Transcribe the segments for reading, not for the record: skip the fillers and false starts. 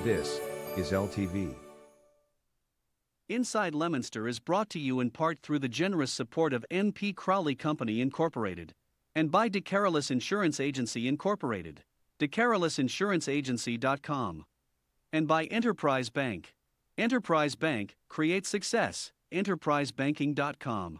This is LTV. Inside Leominster is brought to you in part through the generous support of N.P. Crowley Company Incorporated and by DeCarolis Insurance Agency Incorporated, DeCarolisinsuranceagency.com, and by Enterprise Bank. Enterprise Bank creates success. EnterpriseBanking.com.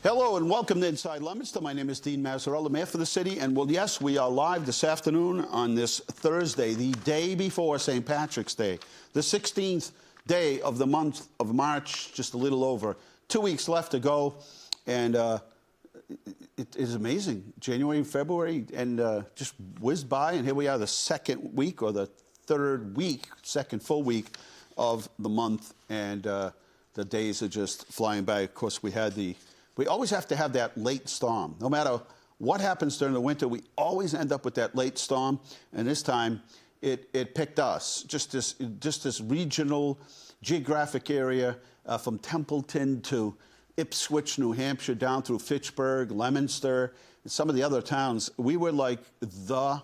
Hello and welcome to Inside Leominster. My name is Dean Mazzarella, Mayor for the city. And well, yes, we are live this afternoon on this Thursday, the day before St. Patrick's Day, the 16th day of the month of March, just a little over. 2 weeks left to go. And it is amazing. January and February and just whizzed by. And here we are, the second week or the third week, second full week of the month. And the days are just flying by. Of course, we always have to have that late storm. No matter what happens during the winter, we always end up with that late storm. And this time, it picked us. Just this regional, geographic area from Templeton to Ipswich, New Hampshire, down through Fitchburg, Leominster, and some of the other towns. We were like the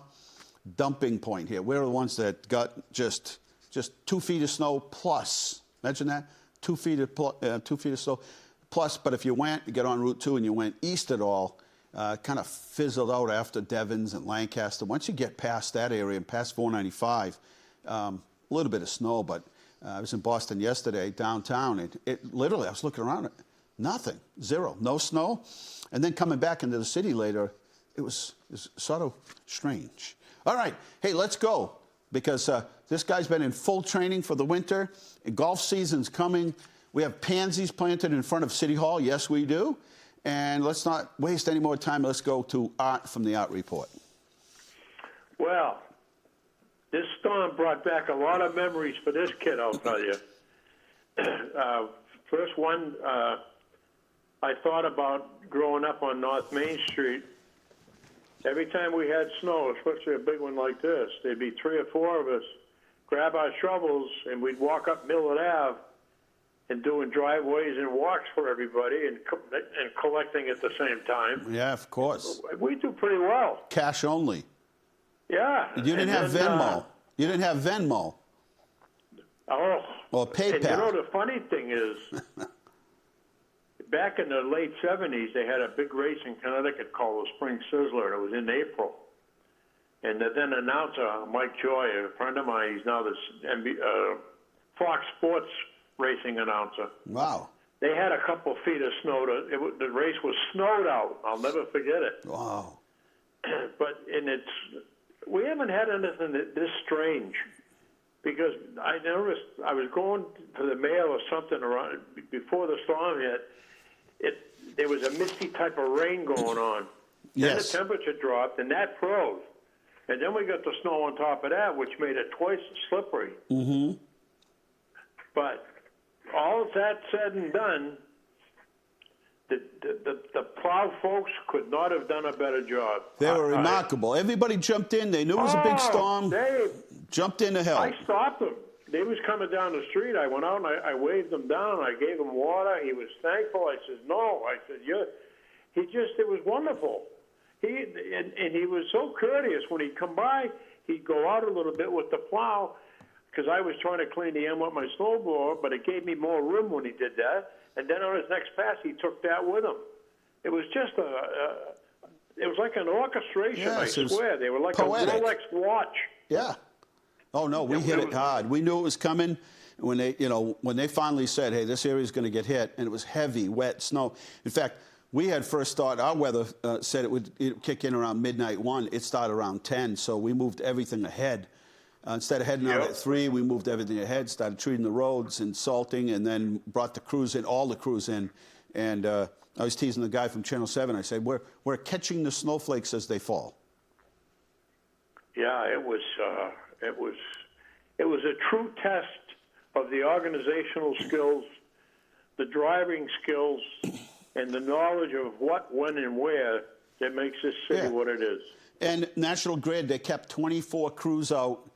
dumping point here. We're the ones that got just 2 feet of snow plus. Imagine that, 2 feet of snow. Plus, but if you get on Route 2 and you went east at all, kind of fizzled out after Devons and Lancaster. Once you get past that area and past 495, a little bit of snow, but I was in Boston yesterday, downtown. It literally, I was looking around, nothing, zero, no snow. And then coming back into the city later, it was sort of strange. All right, hey, let's go, because this guy's been in full training for the winter, and golf season's coming. We have pansies planted in front of City Hall. Yes, we do. And let's not waste any more time. Let's go to Art from the Art Report. Well, this storm brought back a lot of memories for this kid, I'll tell you. First one, I thought about growing up on North Main Street. Every time we had snow, especially a big one like this, there'd be 3 or 4 of us grab our shovels, and we'd walk up Millard Ave and doing driveways and walks for everybody and collecting at the same time. Yeah, of course. We do pretty well. Cash only. Yeah. You didn't have Venmo. You didn't have Venmo. Oh. Or PayPal. And you know, the funny thing is, back in the late 70s, they had a big race in Connecticut called the Spring Sizzler. It was in April. And the then announcer, Mike Joy, a friend of mine, he's now the Fox Sports racing announcer. Wow. They had a couple feet of snow. The race was snowed out. I'll never forget it. Wow. We haven't had anything this strange, because I noticed I was going to the mail or something around before the storm hit. There was a misty type of rain going on. Yes. Then the temperature dropped, and that froze. And then we got the snow on top of that, which made it twice as slippery. Mm-hmm. But all of that said and done, the plow folks could not have done a better job. They were remarkable. Everybody jumped in. They knew it was a big storm. They jumped in to help. I stopped them. They was coming down the street. I went out and I waved them down. I gave him water. He was thankful. I said, no. I said, yeah. It was wonderful. He was so courteous. When he'd come by, he'd go out a little bit with the plow, because I was trying to clean the end with my snowblower, but it gave me more room when he did that. And then on his next pass, he took that with him. It was just it was like an orchestration, yes, I swear. They were like poetic. A Rolex watch. Yeah. Oh, no, we hit it hard. We knew it was coming when they finally said, hey, this area is going to get hit, and it was heavy, wet snow. In fact, we had first thought, our weather said it would kick in around midnight 1. It started around 10, so we moved everything ahead. Instead of heading out at 3, we moved everything ahead, started treating the roads and salting, and then brought the crews in, all the crews in. And I was teasing the guy from Channel 7. I said, we're catching the snowflakes as they fall. Yeah, it was It was a true test of the organizational skills, the driving skills, and the knowledge of what, when, and where that makes this city what it is. And National Grid, they kept 24 crews out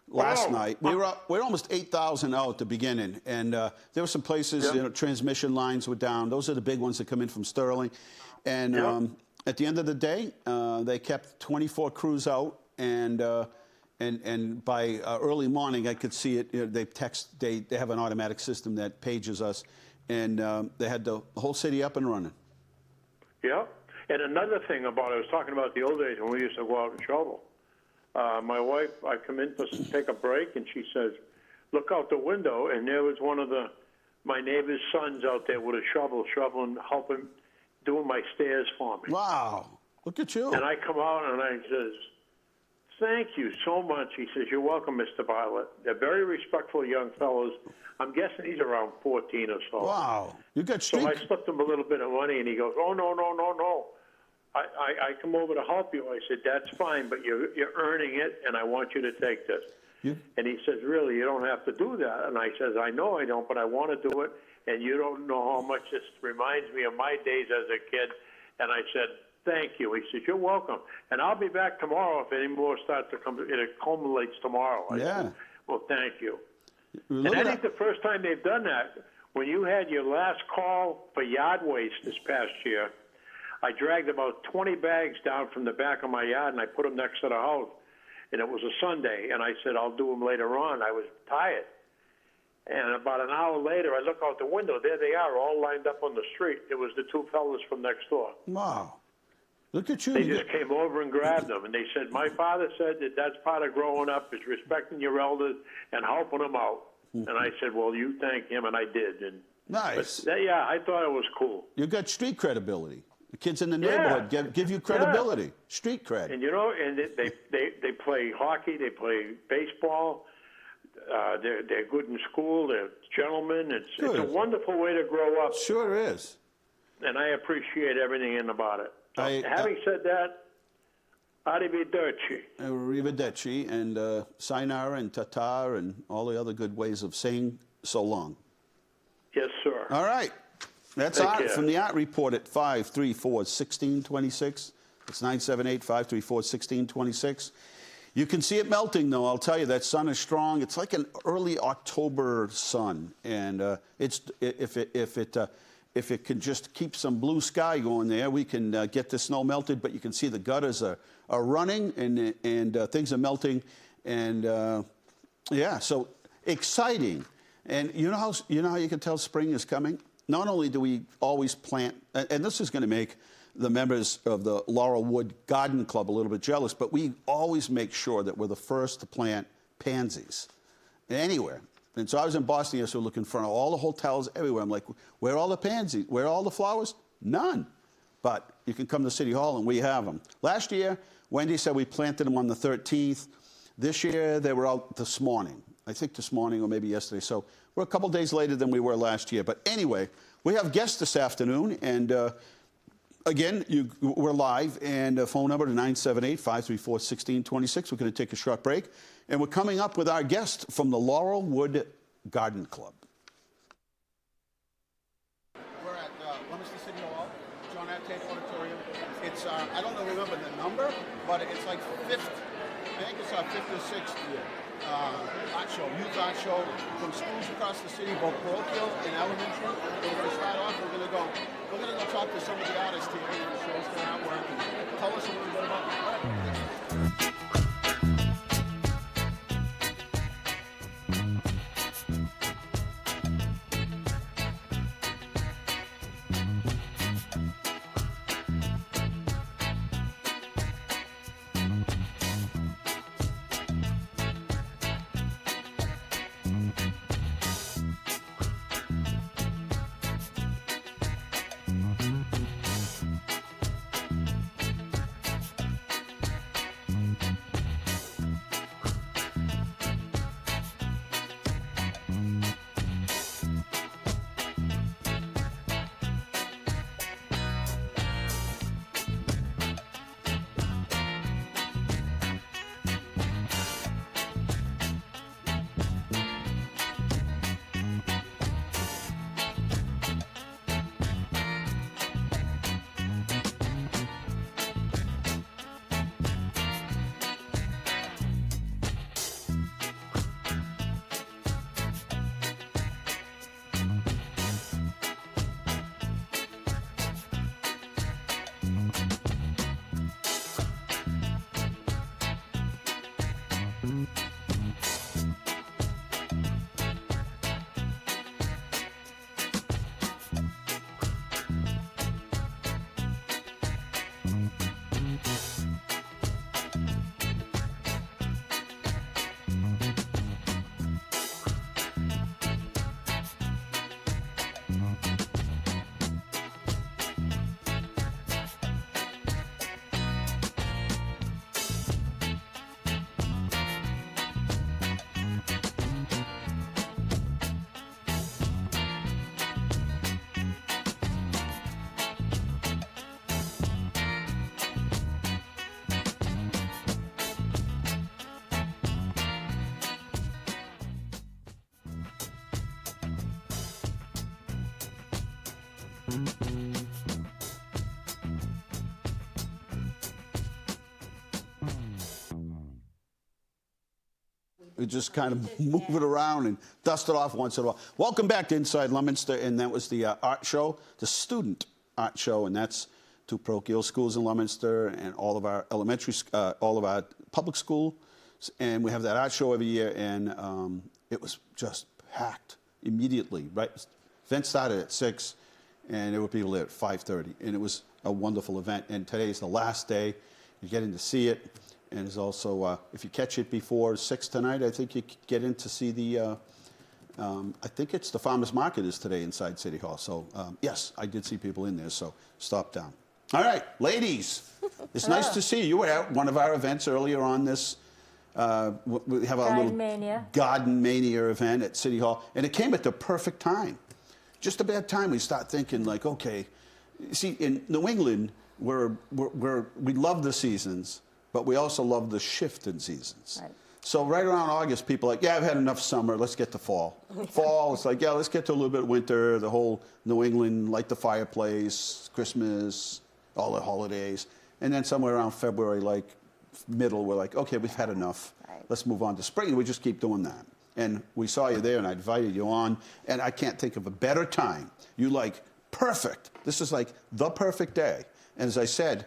last night. We were almost 8,000 out at the beginning, and there were some places, transmission lines were down. Those are the big ones that come in from Sterling. And at the end of the day, they kept 24 crews out, and by early morning, I could see it. They have an automatic system that pages us, and they had the whole city up and running. Yeah. And another thing I was talking about the old days when we used to go out and shovel. My wife, I come in to take a break, and she says, look out the window, and there was one of my neighbor's sons out there with a shoveling, helping, doing my stairs for me. Wow. Look at you. And I come out, and I says, thank you so much. He says, you're welcome, Mr. Bartlett. They're very respectful young fellows. I'm guessing he's around 14 or so. Wow. You got street. So I slipped him a little bit of money, and he goes, oh, no. I come over to help you. I said, that's fine, but you're earning it, and I want you to take this. And he says, really, you don't have to do that. And I says, I know I don't, but I want to do it, and you don't know how much this reminds me of my days as a kid. And I said, thank you. He says, you're welcome. And I'll be back tomorrow if any more start to come. It culminates tomorrow. I said, well, thank you. And I think the first time they've done that, when you had your last call for yard waste this past year, I dragged about 20 bags down from the back of my yard, and I put them next to the house. And it was a Sunday, and I said, I'll do them later on. I was tired. And about an hour later, I look out the window. There they are, all lined up on the street. It was the two fellas from next door. Wow. Look at you. They just came over and grabbed them, and they said, my father said that's part of growing up is respecting your elders and helping them out. And I said, well, you thank him, and I did. And nice. But, I thought it was cool. You got street credibility. The kids in the neighborhood give you credibility, street cred. And and they play hockey, they play baseball. They're good in school. They're gentlemen. It's a wonderful way to grow up. Sure is. And I appreciate everything about it. So, having said that, arrivederci. Arrivederci and sayonara and tata and all the other good ways of saying so long. Yes, sir. All right. That's Art from the Art Report at 534-1626. It's 978-534-1626. You can see it melting, though. I'll tell you, that sun is strong. It's like an early October sun, and if it can just keep some blue sky going there, we can get the snow melted. But you can see the gutters are running, and things are melting, and so exciting. And you know how you can tell spring is coming? Not only do we always plant, and this is going to make the members of the Laurelwood Garden Club a little bit jealous, but we always make sure that we're the first to plant pansies anywhere. And so I was in Boston yesterday looking for all the hotels everywhere. I'm like, where are all the pansies? Where are all the flowers? None. But you can come to City Hall and we have them. Last year, Wendy said we planted them on the 13th. This year, they were out this morning. I think this morning or maybe yesterday. So we're a couple days later than we were last year. But anyway, we have guests this afternoon. And again, we're live. And phone number to 978-534-1626. We're going to take a short break. And we're coming up with our guest from the Laurelwood Garden Club. We're at Leominster City Hall, John Tate Auditorium. It's, I don't remember the number, but it's like fifth. I think it's our fifth or sixth art show, youth art show from schools across the city, both parochial and elementary. And to start off, we're gonna go talk to some of the artists here and show us their artwork and tell us a little bit about it. We just kind of move it around and dust it off once in a while. Welcome back to Inside Leominster, and that was the art show, the student art show, and that's two parochial schools in Leominster and all of our all of our public schools, and we have that art show every year, and it was just packed immediately. Right, event started at 6, and there were people there at 5:30, and it was a wonderful event. And today is the last day. You're getting to see it. And there's also, if you catch it before 6 tonight, I think you get in to see the, I think it's the Farmers Market is today inside City Hall. So, yes, I did see people in there, so stop down. All right, ladies, it's nice to see you. You were at one of our events earlier on this. We have our little Garden Mania event at City Hall, and it came at the perfect time. Just a bad time we start thinking, like, okay, see, in New England, we love the seasons, but we also love the shift in seasons. Right. So right around August, people are like, yeah, I've had enough summer, let's get to fall. Fall, it's like, yeah, let's get to a little bit of winter, the whole New England, light the fireplace, Christmas, all the holidays. And then somewhere around February, like middle, we're like, okay, we've had enough. Right. Let's move on to spring. And we just keep doing that. And we saw you there, and I invited you on, and I can't think of a better time. You like, perfect. This is like the perfect day. And as I said,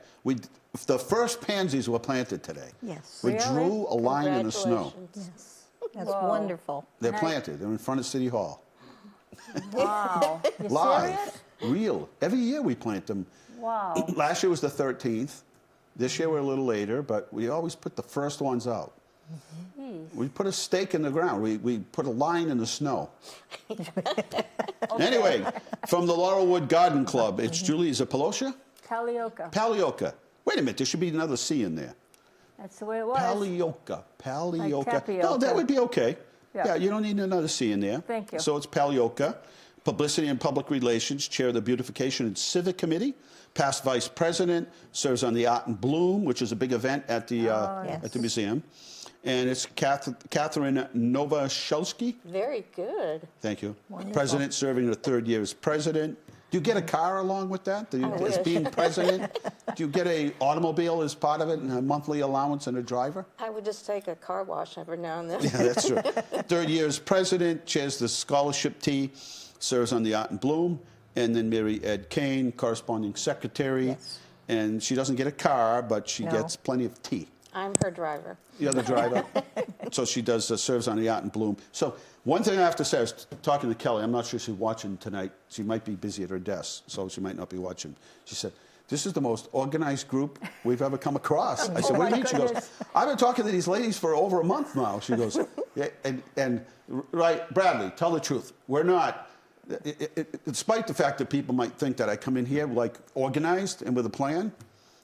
the first pansies were planted today. Yes. We drew a line in the snow. Yes. That's wonderful. They're planted. They're in front of City Hall. Wow. You Live. serious? Real. Every year we plant them. Wow. Last year was the 13th. This year we're a little later, but we always put the first ones out. We put a stake in the ground. We put a line in the snow. Anyway, from the Laurelwood Garden Club, it's Julie, is it Palioca? Palioca. Palioca. Wait a minute, there should be another C in there. That's the way it was. Palioca. Palioca. Like No, that would be okay. Yeah, you don't need another C in there. Thank you. So it's Palioca. Publicity and Public Relations, Chair of the Beautification and Civic Committee, past Vice President, serves on the Art and Bloom, which is a big event at the museum. And it's Kathryn Nowosielski. Very good. Thank you. Wonderful. President, serving her 3rd year as president. Do you get a car along with that? As being president? Do you get an automobile as part of it and a monthly allowance and a driver? I would just take a car wash every now and then. Yeah, that's true. 3rd year as president, chairs the scholarship tea, serves on the Art and Bloom, and then Mary Ed Cain, corresponding secretary. Yes. And she doesn't get a car, but she gets plenty of tea. I'm her driver. You're the driver. So she does serves on the Yacht and Bloom. So one thing I have to say, I was talking to Kelly. I'm not sure she's watching tonight. She might be busy at her desk, so she might not be watching. She said, this is the most organized group we've ever come across. I said, what do you mean? She goes, I've been talking to these ladies for over a month now. She goes, yeah, and right, Bradley, tell the truth. We're not, despite the fact that people might think that I come in here like organized and with a plan,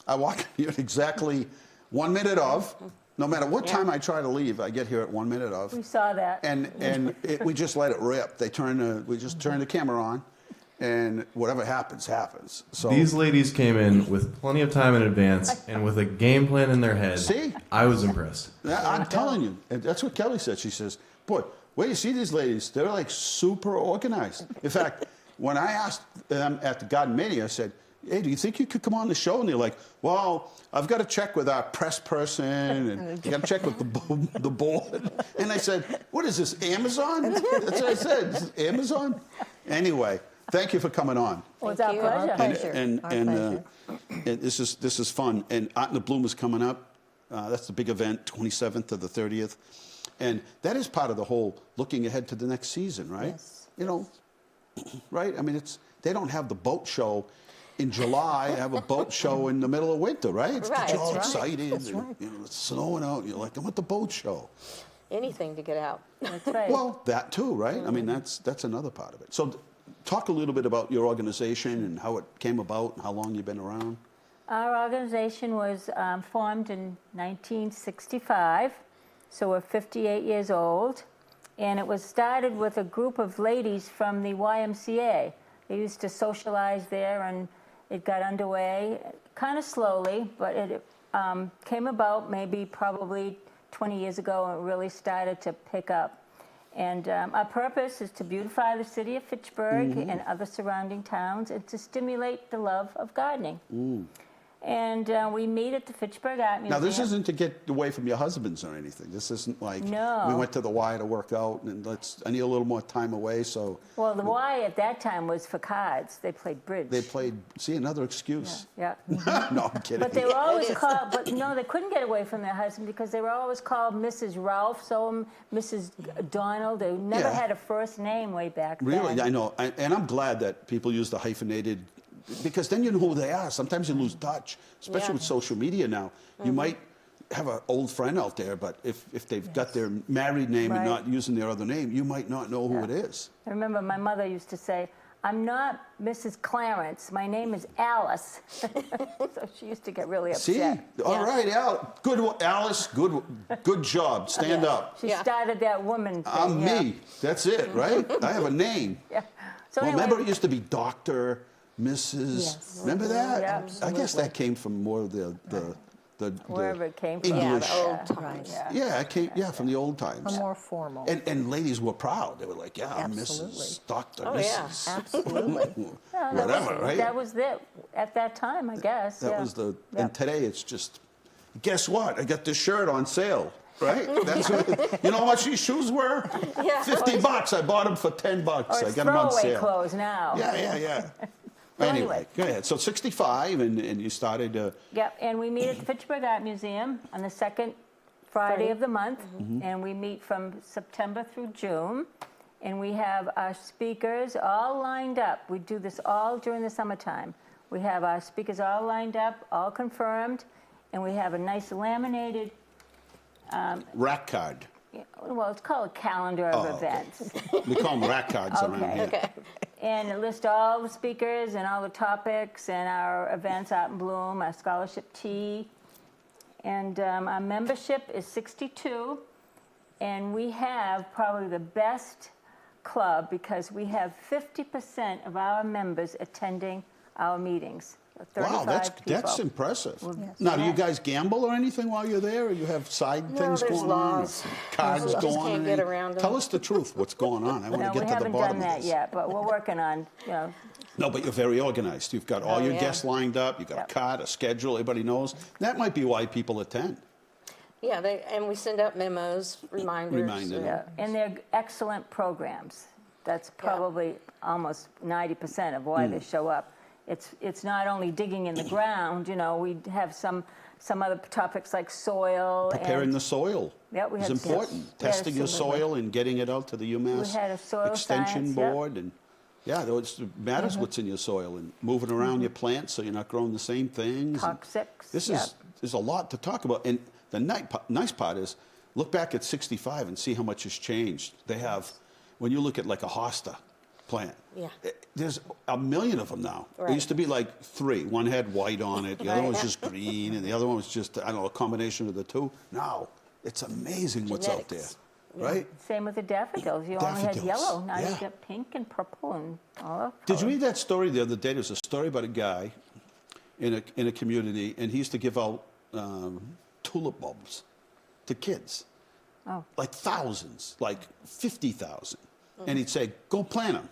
I walk in here exactly 1 minute of, no matter what time I try to leave, I get here at 1 minute of. We saw that. And we just let it rip. We just turn the camera on, and whatever happens, happens. So these ladies came in with plenty of time in advance and with a game plan in their head. See? I was impressed. I'm telling you, and that's what Kelly said. She says, boy, where you see these ladies, they're like super organized. In fact, when I asked them at the Garden Mania, I said, hey, do you think you could come on the show? And they're like, well, I've got to check with our press person, and you got to check with the board. And I said, what is this, Amazon? That's what I said. Is this Amazon? Anyway, thank you for coming on. Well, it's our pleasure. And this is fun. And Art in the Bloom is coming up. That's the big event, 27th to the 30th. And that is part of the whole looking ahead to the next season, right? Yes. You know, right? I mean, they don't have the boat show in July, have a boat show in the middle of winter, right? It's Right, all that's excited. That's and, right. you know, it's snowing out. And you're like, I want the boat show. Anything to get out. That's right. Well, that too, right? I mean, that's another part of it. So talk a little bit about your organization and how it came about and how long you've been around. Our organization was formed in 1965, so we're 58 years old. And it was started with a group of ladies from the YMCA. They used to socialize there, and it got underway kind of slowly, but it came about probably 20 years ago, and it really started to pick up. And our purpose is to beautify the city of Fitchburg and other surrounding towns and to stimulate the love of gardening. And we meet at the Fitchburg Art Museum. Now, this isn't to get away from your husbands or anything. This isn't like we went to the Y to work out and I need a little more time away, so. Well, the Y at that time was for cards. They played bridge. They played, see, another excuse. Yeah. No, I'm kidding. But they were always called, but no, they couldn't get away from their husband because they were always called Mrs. Ralph, so Mrs. Donald. They never had a first name way back then. Really, I know. And I'm glad that people use the hyphenated, because then you know who they are. Sometimes you lose touch, especially with social media now. You might have an old friend out there, but if they've got their married name and not using their other name, you might not know who it is. I remember my mother used to say, I'm not Mrs. Clarence, my name is Alice. So she used to get really upset. See? All right, Alice, good job. Stand up. She started that woman thing. I'm me. That's it, right? I have a name. So Well, anyway, remember it used to be Dr., Mrs. Yes. Remember that? Yeah, I guess that came from more of the wherever it came from. English. Yeah, the old times. Yeah, it came from the old times. A more formal. And ladies were proud. They were like, yeah, I'm Absolutely. Mrs. Dr. Oh, yeah. Mrs. Absolutely. Whatever, right? That was it at that time, I guess. That was the, and today it's just, guess what? I got this shirt on sale, right? That's what, you know how much these shoes were? $50. I bought them for $10. Or I it's got them on throwaway sale. clothes now. Yeah. Anyway, go ahead. So 65, and you started. Yep, and we meet at the Fitchburg Art Museum on the second Friday of the month, and we meet from September through June, and we have our speakers all lined up. We do this all during the summertime. We have our speakers all lined up, all confirmed, and we have a nice laminated, rack card. well, it's called a calendar of events. We call them rack cards around here. Okay. And it lists all the speakers and all the topics and our events out in Bloom, our scholarship tea. And our membership is 62. And we have probably the best club because we have 50% of our members attending our meetings. 35 Wow, people. that's impressive. Yes. Now, do you guys gamble or anything while you're there, or you have side things there's going laws. on? Cards We just going can't on? get around them. Tell us the truth. What's going on? I want No, to we get to the haven't bottom done of that this. yet, but we're working on, No, but you're very organized. You've got all your yeah. guests lined up. You've got Yep. a card, a schedule. Everybody knows. That might be why people attend. Yeah, and we send out memos, reminders. Reminder. yeah, and they're excellent programs. That's probably almost 90% of why they show up. It's not only digging in the ground, we have some other topics like soil. Preparing the soil Yeah, we is had important. yes. Testing your Absolutely. soil and getting it out to the UMass We had a soil Extension science, yep. Board. And it matters what's in your soil and moving around your plants so you're not growing the same things. and Toxics. This yep. there's a lot to talk about. And the nice part is look back at 65 and see how much has changed. They have, when you look at like a hosta plant, there's a million of them now. There Right. used to be like 3. One had white on it, the other one was just green, and the other one was just, I don't know, a combination of the two. Now, it's amazing what's out there, Genetics. right? Same with the daffodils. You only had Daffodils, yellow. Now yeah. you get pink and purple and all of Did you read that story the other day? There was a story about a guy in a community, and he used to give out tulip bulbs to kids. Oh. Like thousands, like 50,000. And he'd say, go plant them.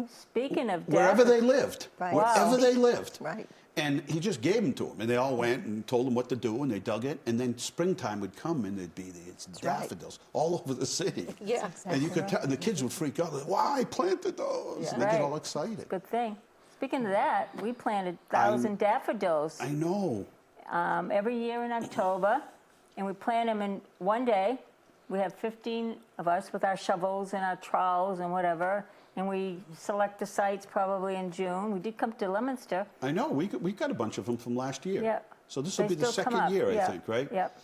Speaking of Wherever they daffodils, lived. Right. Wherever Wow. they lived. Right. And he just gave them to them. And they all went and told them what to do, and they dug it. And then springtime would come, and there'd be these daffodils all over the city. Yeah. And you could tell, and the kids would freak out. Like, wow, I planted those. And they get Right. all excited. good thing. Speaking of that, we planted 1,000 daffodils I know. every year in October, and we plant them in one day. We have 15 of us with our shovels and our trowels and whatever, and we select the sites probably in June. We did come to Leominster. I know. We got a bunch of them from last year. Yeah. So this will They be the still come second up, year, yeah, I think, right? Yep.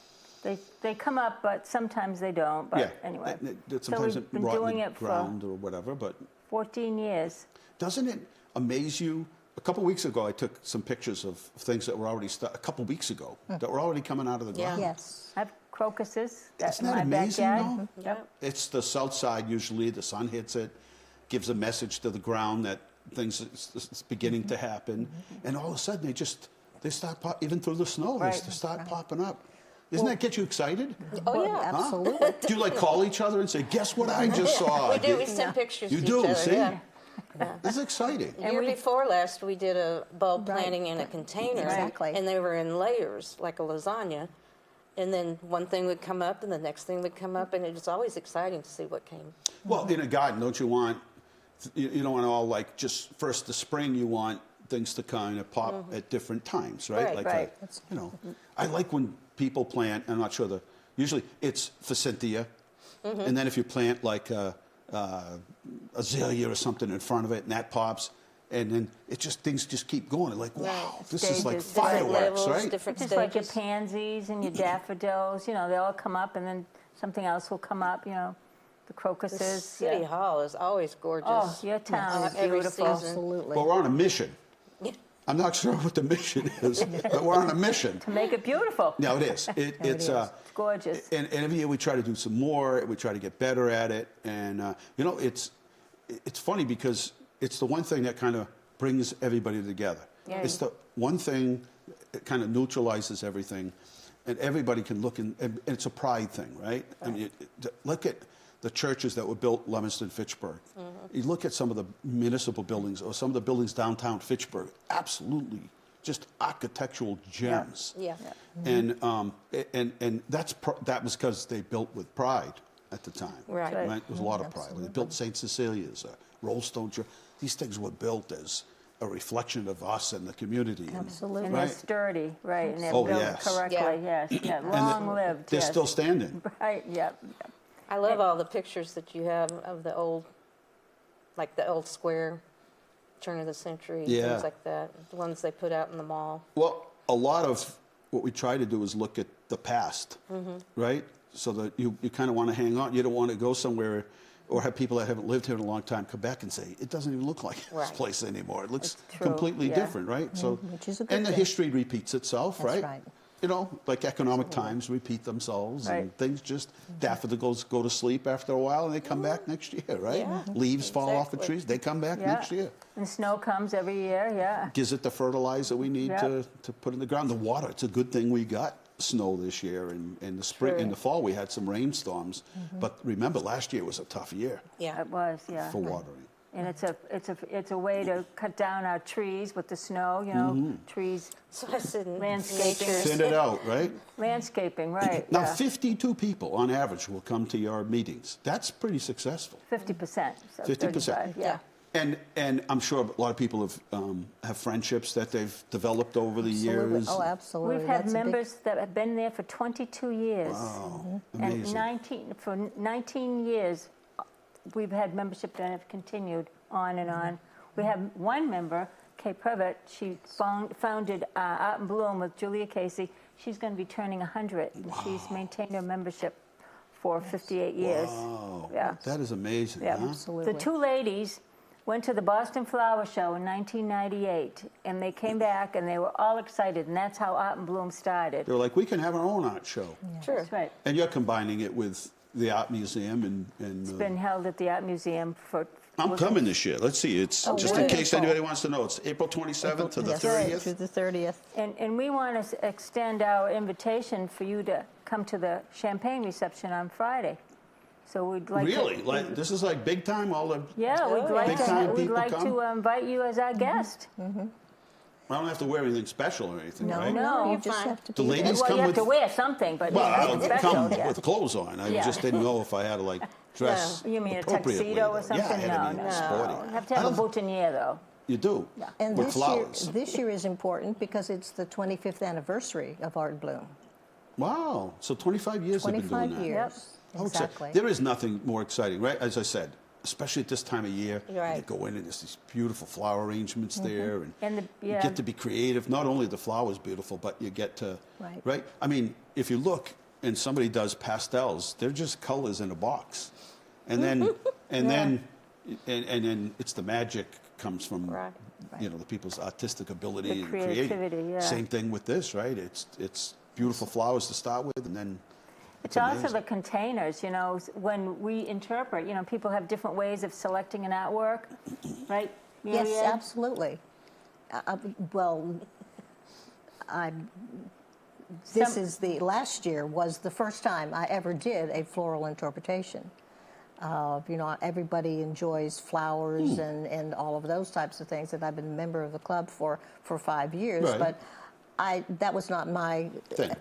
They come up, but sometimes they don't. But Yeah. anyway, Sometimes so it we've been rot in doing the it for ground or whatever, but 14 years. doesn't it amaze you? A couple weeks ago, I took some pictures of things that were already a couple weeks ago that were already coming out of the Yeah. ground. Yes. I have crocuses Isn't in that my amazing, backyard. though? Yep. It's the south side usually. The sun hits it, gives a message to the ground that things it's beginning to happen, and all of a sudden they start even through the snow. Right. They start popping up. Doesn't that get you excited? Oh, yeah. Absolutely. Do you like call each other and say, guess what I just saw? We do. We send pictures You to do, each other. see? Yeah. This is exciting. The year before last, we did a bulb planting in a container. Exactly. And they were in layers, like a lasagna. And then one thing would come up, and the next thing would come up, and it was always exciting to see what came. Well, in a garden, don't you want, you don't want all like just first the spring, you want things to kind of pop at different times, right? Right, like right. you know, I like when people plant, I'm not sure usually it's forsythia, and then if you plant like a azalea or something in front of it and that pops, and then things just keep going. Like, wow, this is like Stages, fireworks, levels, right? different Just stages. like your pansies and your daffodils, you know, they all come up and then something else will come up, you know, the The crocuses. City Hall is always gorgeous. Oh, your town is Every beautiful. season. Absolutely. Well, we're on a mission. I'm not sure what the mission is, but we're on a mission. To make it beautiful. No, it is. It's It's gorgeous. and every year we try to do some more. We try to get better at it, and you know, it's funny because it's the one thing that kind of brings everybody together. Yeah. It's the one thing that kind of neutralizes everything, and everybody can look and it's a pride thing, right? I mean, look at the churches that were built Leominster and Fitchburg. You look at some of the municipal buildings or some of the buildings downtown Fitchburg, absolutely just architectural gems. Yeah. And that was because they built with pride at the time. Right. There was a lot of pride. When they built St. Cecilia's, Rollstone Church, these things were built as a reflection of us and the community. Absolutely. And they're sturdy, right, and they're Oh, built yes. correctly, yes, yeah, long-lived, They're yes. still standing. Right, yeah. I love all the pictures that you have of the old, like the old square, turn of the century, Yeah. things like that. The ones they put out in the mall. Well, a lot of what we try to do is look at the past, right? So that you kind of want to hang on. You don't want to go somewhere or have people that haven't lived here in a long time come back and say, it doesn't even look like this Right. place anymore. It looks That's true, completely yeah. different, right? So, which is a good and the thing. history repeats itself, That's right? right. You know, like economic times repeat themselves, and Right. things just daffodils go to sleep after a while, and they come back next year, right? Yeah. Leaves fall off the Exactly. trees, they come back Yeah. next year. And snow comes every year, yeah. Gives it the fertilizer we need Yep. to put in the ground. The water, it's a good thing we got snow this year, and in the spring, in the fall we had some rainstorms. But remember, last year was a tough year Yeah. It was, yeah. for watering. And it's a way to cut down our trees with the snow, you know, trees, So I said, Landscaping. Thin it out, right? landscaping, right, Now, yeah. 52 people on average will come to your meetings. That's pretty successful. 50%. So 50%. 35, yeah. And I'm sure a lot of people have friendships that they've developed over the years. Oh, absolutely. We've had That's a big- members that have been there for 22 years. Wow, And amazing. for 19 years, we've had membership that have continued on and on. We have one member, Kay Previtt, she founded Art and Bloom with Julia Casey. She's going to be turning 100, and she's maintained her membership for 58 years. Wow, Yeah. that is amazing, Yeah. huh? Absolutely. The two ladies went to the Boston Flower Show in 1998, and they came back, and they were all excited, and that's how Art and Bloom started. They're like, we can have our own art show. Sure. That's right. And you're combining it with the art museum and It's been held at the Art Museum for... I'm coming this year. Let's see. It's just in case wonderful. anybody wants to know. It's April 27th to the Yes, 30th. through the 30th. And we want to extend our invitation for you to come to the champagne reception on Friday. So we'd like Really? to... Like this is like big time. All the Yeah, we'd like Big-time to, we'd people like come? to invite you as our guest. I don't have to wear anything special or anything, right? No, you just fine. have to The be there. ladies Well, come you have with. to wear something, but Well, nothing I'll special, come yeah. with clothes on. I Yeah. just didn't know if I had to like dress. You mean a appropriately, tuxedo or though. something? Yeah, I had to No, be no. sporty. You have to I have a don't- boutonniere, though. You do. And with this flowers. year, this year is important because it's the 25th anniversary of Art Bloom. Wow. So 25 years they've been doing 25 that. years. I would say Exactly. there is nothing more exciting, right? As I said, especially at this time of year, Right. you go in and there's these beautiful flower arrangements there, and you yeah. get to be creative. Not only are the flowers beautiful, but you get to Right. I mean, if you look and somebody does pastels, they're just colors in a box, and then and then it's the magic comes from Right. you know the people's artistic ability The and creativity. creativity, yeah. Same thing with this, right? It's beautiful flowers to start with, and then. It's also amazing. the containers, you know, when we interpret, you know, people have different ways of selecting an artwork, right? Yes, Mary Ann? absolutely. Well, last year was the first time I ever did a floral interpretation. You know, everybody enjoys flowers and all of those types of things, and I've been a member of the club for 5 years, Right. but that was not my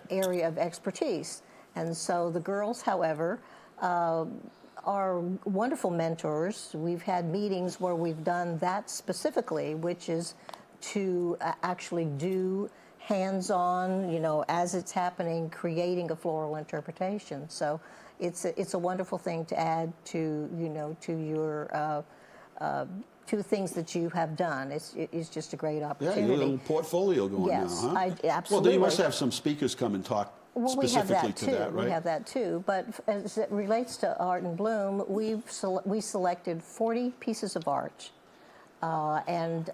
area of expertise. And so the girls, however, are wonderful mentors. We've had meetings where we've done that specifically, which is to actually do hands-on, you know, as it's happening, creating a floral interpretation. So it's a wonderful thing to add to, you know, to your to things that you have done. It's just a great Yeah, opportunity. your little portfolio going Yes, now, huh? absolutely. Well, then you must have some speakers come and talk Well, we have specifically that to too. that, right? We have that too. But as it relates to Art and Bloom, we selected 40 pieces of art, and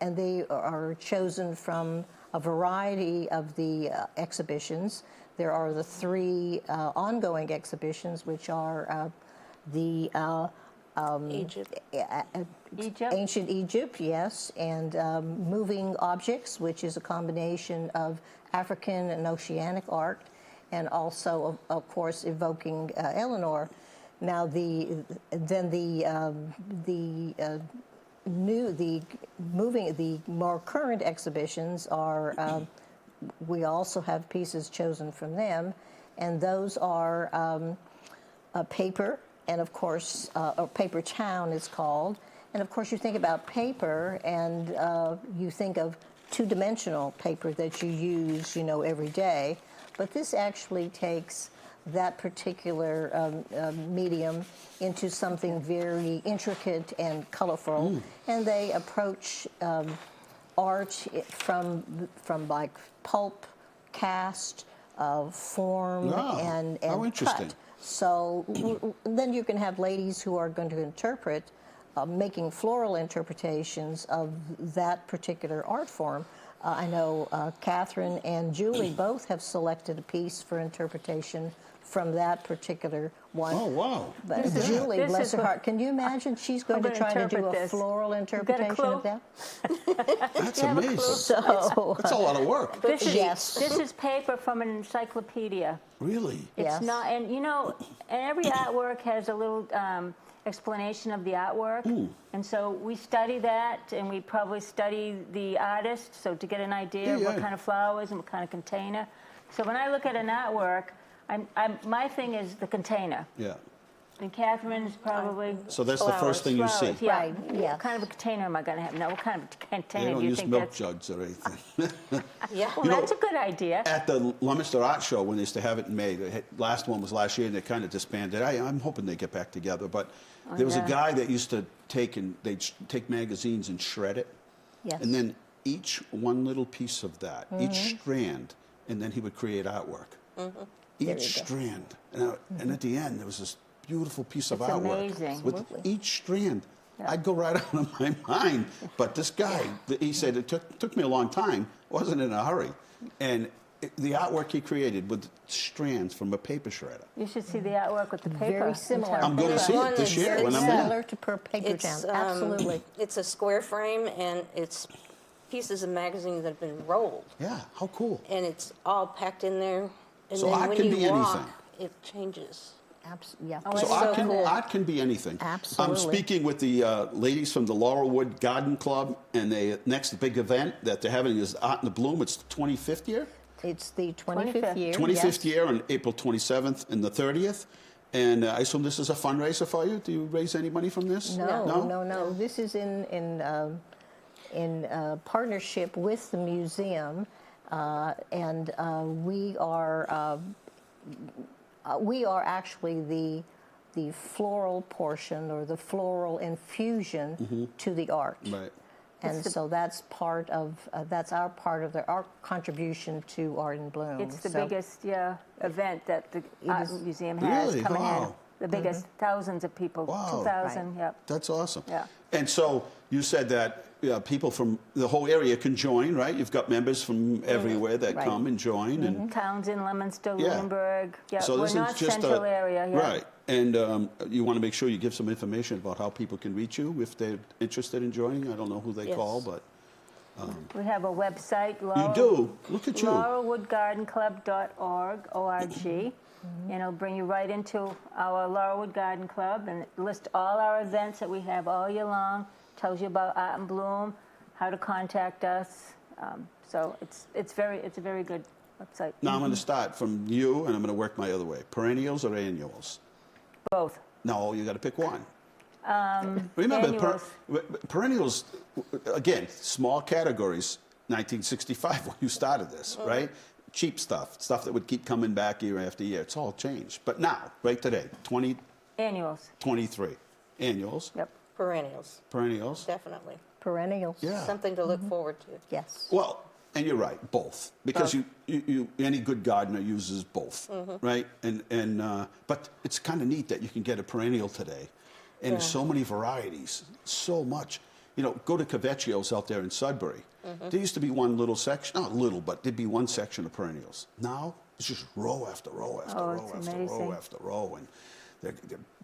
they are chosen from a variety of the exhibitions. There are the 3 ongoing exhibitions, which are the Egypt. Ancient Egypt, yes, and moving objects, which is a combination of African and oceanic art, and also, of course, evoking Eleanor. Now, the more current exhibitions are. We also have pieces chosen from them, and those are paper, and of course, a paper town is called. And of course, you think about paper, and you think of two-dimensional paper that you use, you know, every day. But this actually takes that particular medium into something very intricate and colorful, and they approach art from like pulp, cast, form, and how interesting. cut. So then you can have ladies who are going to interpret, making floral interpretations of that particular art form. I know Kathryn and Julie both have selected a piece for interpretation from that particular one. Oh, wow. But Julie, bless her heart, can you imagine she's going to try to do a floral interpretation of that? That's amazing. So, That's a lot of work. This is, Yes. this is paper from an encyclopedia. Really? It's Yes. not, and you know, and every artwork has a little explanation of the artwork. And so we study that, and we probably study the artist, so to get an idea of what kind of flowers and what kind of container. So when I look at an artwork, my thing is the container. Yeah. And Kathryn's probably So that's the first thing you see. flowers, yeah. Right, yeah. What kind of a container am I going to have? Now, what kind of They container don't do you use think milk that's? jugs or anything. Yeah. Well, that's a good idea. At the Leominster Art Show, when they used to have it in May, the last one was last year, and they kind of disbanded. I'm hoping they get back together. But there was a guy that used to they'd take magazines and shred it. Yes. And then each one little piece of that, each strand, and then he would create artwork. Each strand. And at the end, there was this beautiful piece of It's artwork. amazing. With each strand. I'd go right out of my mind. But this guy, he said, it took me a long time. Wasn't in a hurry. And the artwork he created with strands from a paper shredder. You should see the artwork with the paper. Very similar. I'm going to see it this year Very when I'm similar there. to Paper It's, Town, absolutely. It's a square frame, and it's pieces of magazine that have been rolled, Yeah, how cool. and it's all packed in there. And So then art when can you be walk, anything. it changes. Yeah. Oh, So it's art, so cool. art can be anything. Absolutely. I'm speaking with the ladies from the Laurelwood Garden Club, and the next big event that they're having is Art in the Bloom. It's the 25th year. It's the 25th year. 25th yes. year on April 27th and the 30th. And I assume this is a fundraiser for you. Do you raise any money from this? No. This is in partnership with the museum, and we are actually the floral portion or the floral infusion to the art. Right. And so that's part of our contribution to Art in Bloom. It's the So biggest event that the art museum has Really? coming Wow. in. The biggest, thousands of people, Wow. 2,000, yep. That's awesome. Yeah. And so you said that people from the whole area can join, right? You've got members from everywhere that Right. come and join. And Townsend, Leominster, Yeah. Lunenburg. Yeah, so we're this not is just central area. Yeah. Right. And you want to make sure you give some information about how people can reach you if they're interested in joining. I don't know who they Yes. call, but We have a website. You do? Look at you. Laurelwoodgardenclub.org, O-R-G. And it'll bring you right into our Laurelwood Garden Club and list all our events that we have all year long. Tells you about Art and Bloom, how to contact us. So it's a very good website. Now I'm going to start from you, and I'm going to work my other way. Perennials or annuals? Both. No, you got to pick one. Remember, perennials, again, small categories, 1965 when you started this, right? Cheap stuff that would keep coming back year after year. It's all changed. But now, right today, Annuals. 23. Annuals. Yep. Perennials, Perennials. definitely. Perennials. Yeah. Something to look forward to. Yes. Well, and you're right, both, because you any good gardener uses both, right? But it's kind of neat that you can get a perennial today, and there's so many varieties, so much. You know, go to Cavecchio's out there in Sudbury. There used to be one little section, not little, but there'd be one section of perennials. Now it's just row after row after row after row after row, and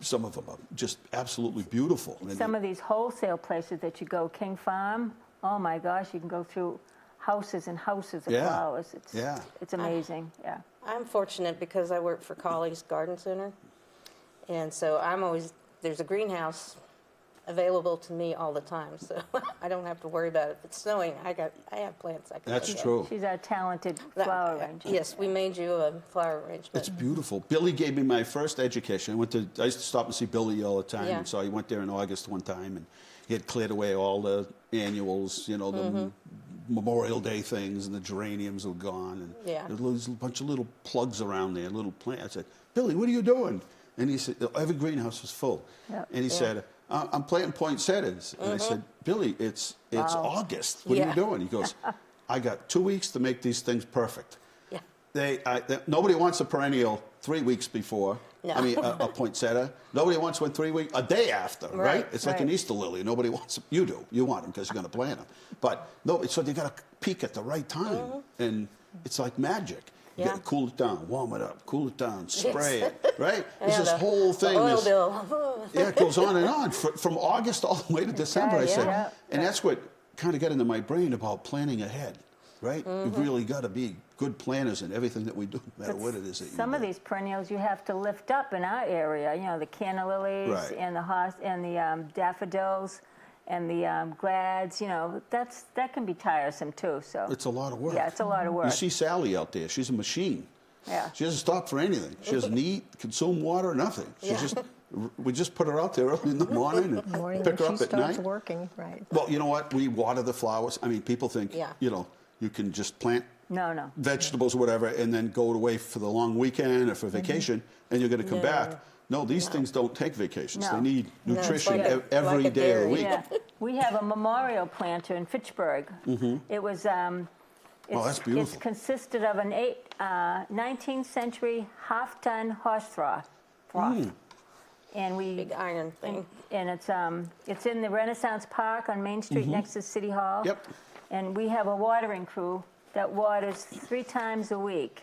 some of them are just absolutely beautiful. Some of these wholesale places that you go, King Farm, oh my gosh, you can go through houses and houses of flowers. It's amazing, I'm fortunate because I work for Colley's Garden Center, and so there's a greenhouse available to me all the time, so I don't have to worry about it. If it's snowing, I have plants I can That's look at. true. She's our talented flower arranger. Yes, we made you a flower arrangement. It's beautiful. Billy gave me my first education. I used to stop and see Billy all the time, and so I went there in August one time, and he had cleared away all the annuals, you know, the Memorial Day things, and the geraniums were gone, and there was a bunch of little plugs around there, little plants. I said, Billy, what are you doing? And he said, every greenhouse was full. And he said, I'm planting poinsettias. And I said, Billy, it's August. What are you doing? He goes, I got 2 weeks to make these things perfect. Nobody wants a perennial 3 weeks before. No. I mean, a poinsettia. Nobody wants one 3 weeks, a day after, right? It's like an Easter lily. Nobody wants them. You do. You want them because you're going to plant them. But no, so you got to peak at the right time. And it's like magic. You got to cool it down, warm it up, cool it down, spray it, right? It's this whole thing. The oil bill. It goes on and on from August all the way to December. I said, and that's what kind of got into my brain about planning ahead, right? You've really got to be good planners in everything that we do, no matter what it is that you do. Some of these perennials you have to lift up in our area. You know, the canna lilies and the daffodils. And the glads, you know, that can be tiresome too. So it's a lot of work. Yeah, it's a lot of work. You see Sally out there; she's a machine. Yeah. She doesn't stop for anything. She doesn't eat, consume water, nothing. We just put her out there early in the morning and pick her up at night. Working, right? Well, you know what? We water the flowers. I mean, people think you know you can just plant vegetables or whatever, and then go away for the long weekend or for vacation, and you're going to come back. No, these things don't take vacations. They need nutrition every day of the week. Yeah. We have a memorial planter in Fitchburg. It was, that's beautiful. It's consisted of an 19th century half-ton horse trough. And big iron thing. And it's in the Renaissance Park on Main Street next to City Hall. Yep. And we have a watering crew that waters 3 times a week.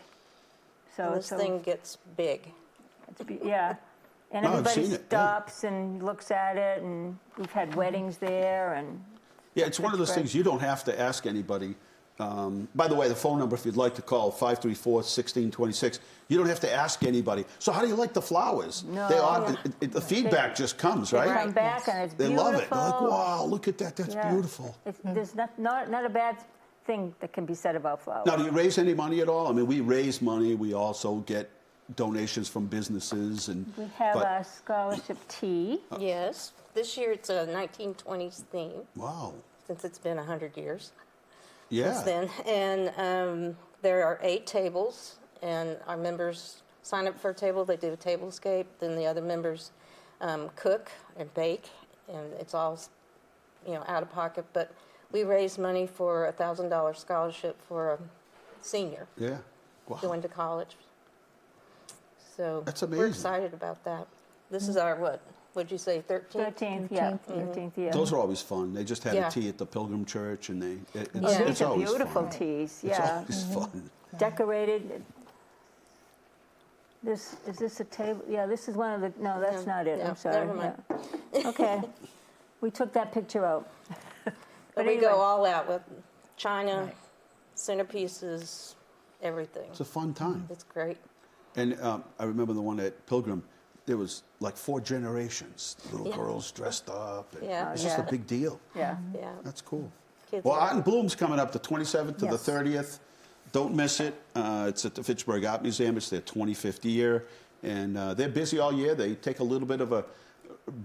So and this thing gets big. And everybody stops and looks at it, and we've had weddings there. And it's one of those things you don't have to ask anybody. By the way, the phone number, if you'd like to call, 534-1626. You don't have to ask anybody. So how do you like the flowers? No. The feedback just comes, right? They come back, and it's beautiful. They love it. They're like, wow, look at that. That's beautiful. There's not a bad thing that can be said about flowers. Now, do you raise any money at all? I mean, we raise money. We also get donations from businesses. And we have a scholarship tea. Yes. This year it's a 1920s theme. Wow. Since it's been 100 years. Yeah. Since then. And there are 8 tables, and our members sign up for a table. They do a tablescape. Then the other members cook and bake, and it's all, out of pocket. But we raise money for a $1,000 scholarship for a senior. Yeah. Wow. Going to college. So that's amazing. We're excited about that. This is our what'd you say, 13th? 13th year. Those are always fun. They just had a tea at the Pilgrim Church, and these it's are always beautiful fun. teas. It's always fun. Decorated. Is this a table? Yeah, this is one of the. No, that's not it. I'm sorry. Never mind. Okay, we took that picture out. But we go all out with china, centerpieces, everything. It's a fun time. It's great. And I remember the one at Pilgrim, there was like 4 generations, little girls dressed up. And Yeah. It's just a big deal. Yeah. Yeah. That's cool. Kids Well, love Art in Bloom's coming up the 27th to Yes. the 30th. Don't miss it. It's at the Fitchburg Art Museum. It's their 25th year. And they're busy all year. They take a little bit of a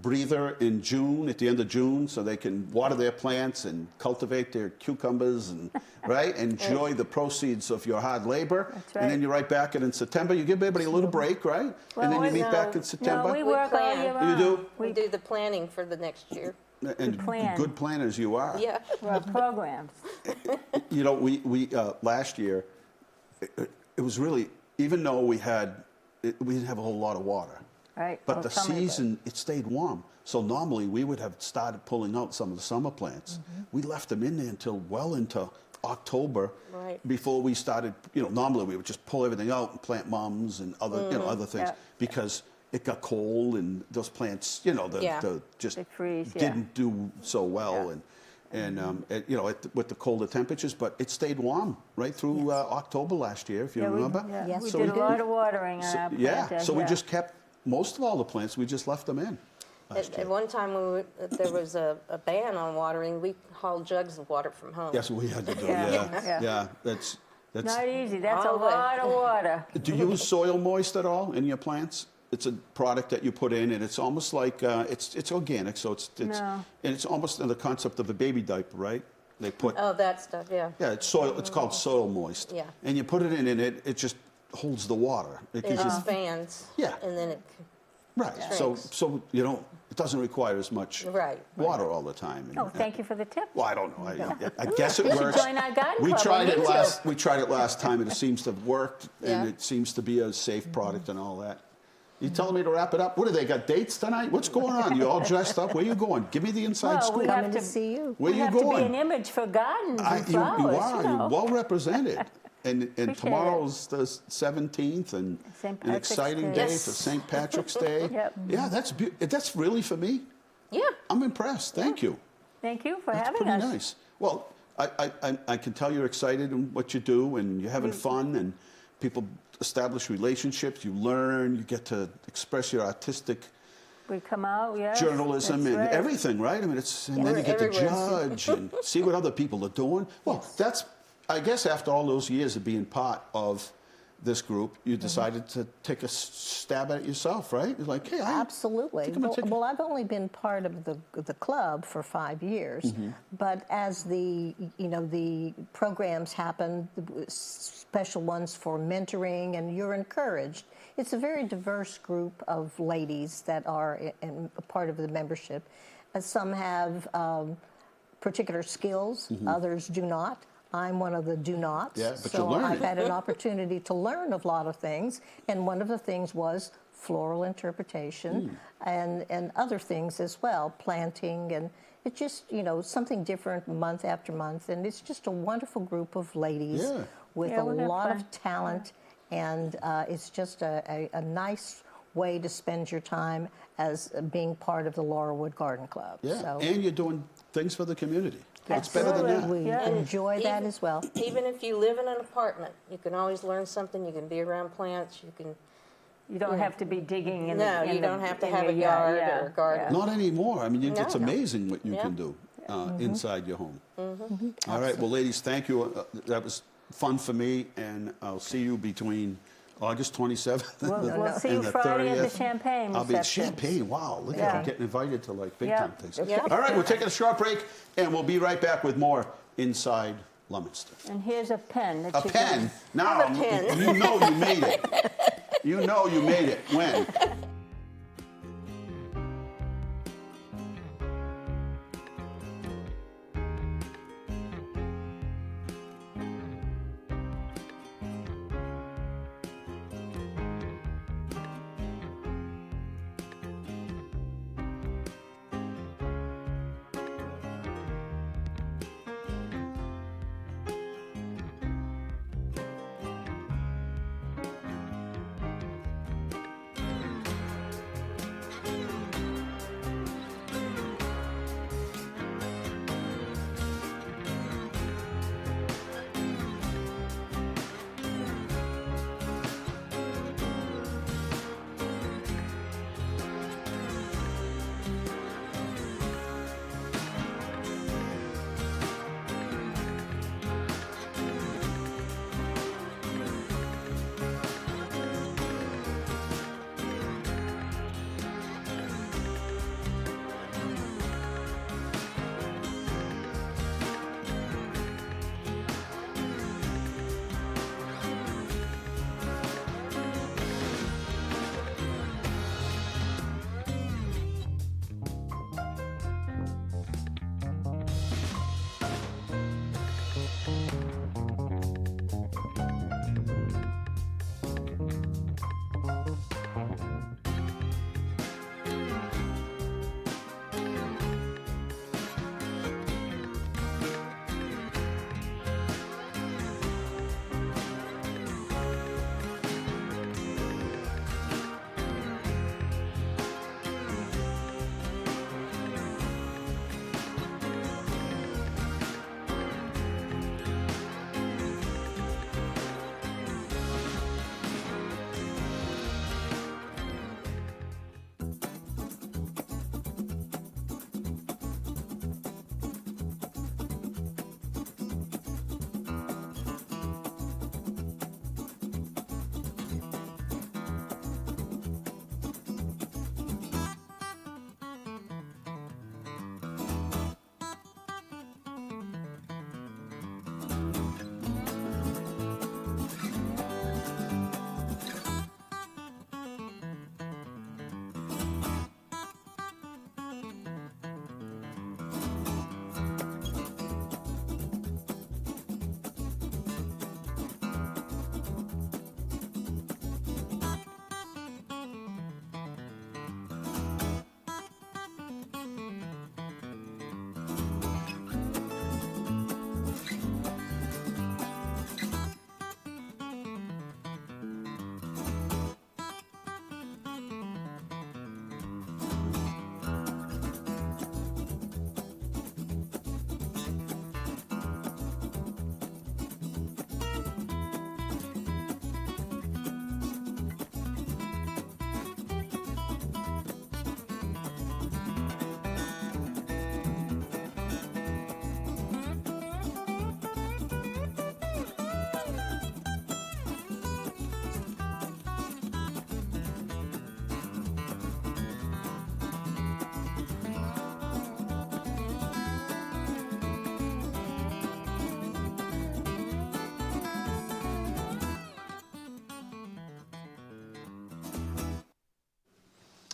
breather in June, at the end of June, so they can water their plants and cultivate their cucumbers and, right, enjoy the proceeds of your hard labor. That's And then right. you're right back in September. You give everybody a little break, right? And then you meet back in September. No, we We work all plan. year You round. do? We do the planning for the next year. And plan. good planners you are. Yeah. We're programs. You know, we last year, it was really, even though we didn't have a whole lot of water, Right. but Oh, the tell me about it. season, it stayed warm. So normally we would have started pulling out some of the summer plants. Mm-hmm. We left them in there until well into October Right. before we started, normally we would just pull everything out and plant mums and other, other things Yeah. because it got cold and those plants, Yeah. just They freeze, yeah. didn't do so well. Yeah. With the colder temperatures, but it stayed warm right through October last year, if you remember. Yes, we So did we a lot did. of watering on our plant. So we just kept most of all the plants. We just left them in. Last At year. one time when there was a ban on watering, we hauled jugs of water from home. Yes, we had to do. Yeah. Yeah. That's. Not easy. That's a All the way. lot of water. Do you use soil moist at all in your plants? It's a product that you put in, and it's almost like it's organic, so it's No. and it's almost in the concept of a baby diaper, right? They put Oh, that stuff, yeah. yeah, it's soil. It's called soil moist. Yeah. And you put it in, and it just holds the water. It It gives you- just fans. Yeah. And then it, right. shrinks. So it doesn't require as much Right. water all the time. And- Oh, thank you for the tip. Well, I don't know. I guess it You should works. join our garden We club. tried We it need to. last. We tried it last time, and it seems to have worked, Yeah. and it seems to be a safe product and all that. You telling me to wrap it up? What do they got dates tonight? What's going on? You all dressed up? Where you going? Give me the inside Well, scoop. we have Coming to to see you. Where we you have to be going? an image for gardens and You flowers. are. you know. You're well represented. And Appreciate tomorrow's the 17th, and St. an Patrick's exciting Day. day Yes. for St. Patrick's Day. Yep. Yeah, that's really for me. yeah. I'm impressed. Thank you. Thank you for That's having pretty us. nice. Well, I can tell you're excited in what you do, and you're having fun, and people establish relationships. You learn. You get to express your artistic We come out, yeah. journalism and right. everything, right? I mean, and then We're you get to everywhere. judge and see what other people are doing. Well, that's, I guess, after all those years of being part of this group, you decided to take a stab at it yourself, right? It's like, hey, Absolutely. think I'm gonna take Well, I've only been part of the club for 5 years, but as the programs happen, special ones for mentoring, and you're encouraged. It's a very diverse group of ladies that are in a part of the membership. Some have particular skills, others do not. I'm one of the do-nots. Yeah, but so you're learning. I've had an opportunity to learn a lot of things, and one of the things was floral interpretation and other things as well, planting, and it's just, something different month after month, and it's just a wonderful group of ladies Yeah. with Yeah, a we have lot fun. of talent, and it's just a nice way to spend your time as being part of the Laurelwood Garden Club. yeah, So and you're doing things for the community. It's better than that. we Yeah. enjoy that Even- as well. Even if you live in an apartment, you can always learn something. You can be around plants. You can. You don't have to be digging in No, the you don't have to in have your a yard yeah, or a garden. yeah. Not anymore. I mean, it's No. amazing what you Yeah. can do inside your home. All right, well, ladies, thank you. That was fun for me, and I'll see you between August 27th We'll see you and the Friday at the 30th. champagne I'll be at reception. Champagne. Wow, look at Yeah. I'm getting invited to like big Yeah. time things. Yeah. All right, we're taking a short break, and we'll be right back with more Inside Leominster. And here's a pen that A you pen. can. Now, Have a pen. you know you made it. You know you made it. When?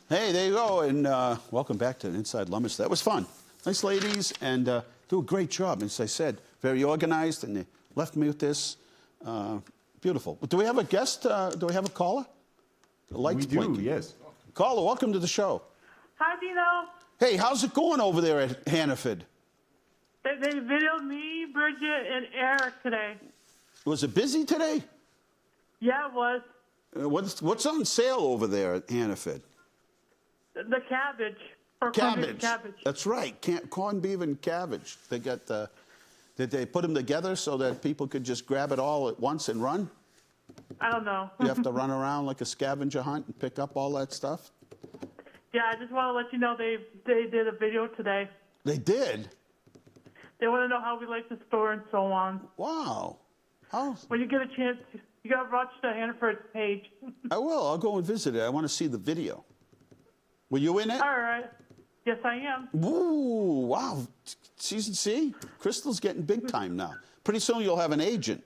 Hey, there you go, and welcome back to Inside Leominster. That was fun. Nice ladies, and do a great job. As I said, very organized, and they left me with this. Beautiful. Do we have a guest? Do we have a caller? The lights blinking. Yes. Caller, welcome to the show. Hi, Dino. Hey, how's it going over there at Hannaford? They videoed me, Bridget, and Eric today. Was it busy today? Yeah, it was. What's on sale over there at Hannaford? The cabbage. Or Cabbage. cabbage. That's right. Corned beef and cabbage. They got. Did they put them together so that people could just grab it all at once and run? I don't know. You have to run around like a scavenger hunt and pick up all that stuff? Yeah, I just want to let you know they did a video today. They did? They want to know how we like the store and so on. Wow. How? When you get a chance, you got to watch the Hannaford page. I will. I'll go and visit it. I want to see the video. Were you in it? All right. Yes, I am. Ooh, wow. Season C? Crystal's getting big time now. Pretty soon you'll have an agent.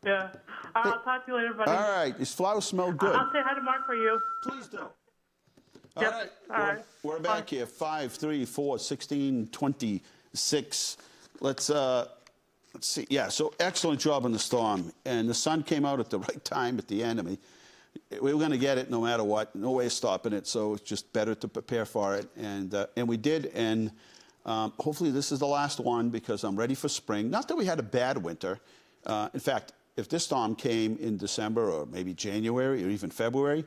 Yeah. I'll talk to you later, buddy. All right. These flowers smell good. I'll say hi to Mark for you. Please do. Yep. All right. All right. We're back here. 5, 3, 4, 16, 26. Let's see. Yeah, so excellent job on the storm. And the sun came out at the right time at the end. I mean, we were going to get it no matter what. No way of stopping it. So it's just better to prepare for it. And we did. And hopefully this is the last one because I'm ready for spring. Not that we had a bad winter. In fact, if this storm came in December or maybe January or even February,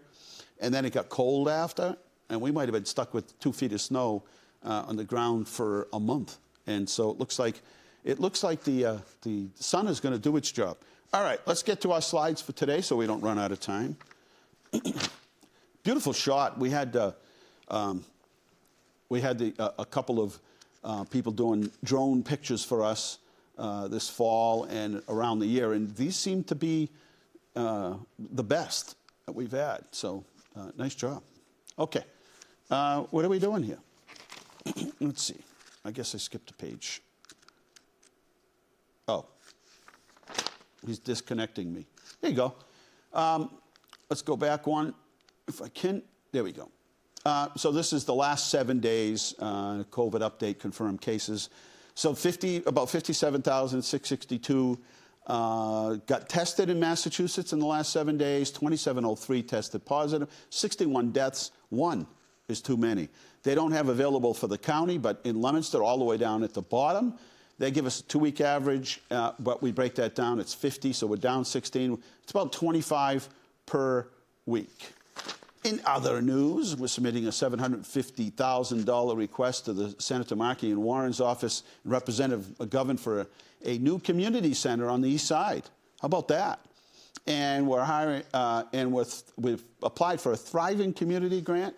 and then it got cold after, and we might have been stuck with 2 feet of snow on the ground for a month. And so it looks like the sun is going to do its job. All right, let's get to our slides for today so we don't run out of time. Beautiful shot. We had a couple of people doing drone pictures for us this fall and around the year, and these seem to be the best that we've had. So nice job. Okay, what are we doing here? Let's see. I guess I skipped a page. Oh, he's disconnecting me. There you go. Let's go back one, if I can. There we go. So this is the last 7 days, COVID update, confirmed cases. So about 57,662 got tested in Massachusetts in the last 7 days. 2,703 tested positive. 61 deaths. 1 is too many. They don't have available for the county, but in Leominster, all the way down at the bottom, they give us a 2-week average, but we break that down. It's 50, so we're down 16. It's about 25 per week. In other news, we're submitting a $750,000 request to the Senator Markey and Warren's office, Representative McGovern, for a new community center on the east side. How about that? And we're hiring, we've applied for a Thriving Community Grant,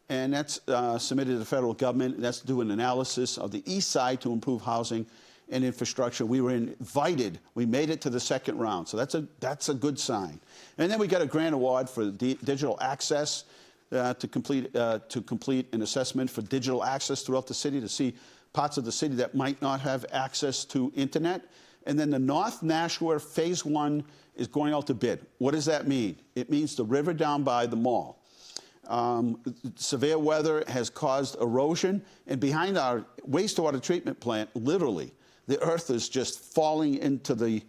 and that's submitted to the federal government. That's to do an analysis of the east side to improve housing and infrastructure. We were invited. We made it to the second round, so that's a good sign. And then we got a grant award for digital access to complete an assessment for digital access throughout the city to see parts of the city that might not have access to internet. And then the North Nashua Phase 1 is going out to bid. What does that mean? It means the river down by the mall. Severe weather has caused erosion, and behind our wastewater treatment plant, literally, the earth is just falling into the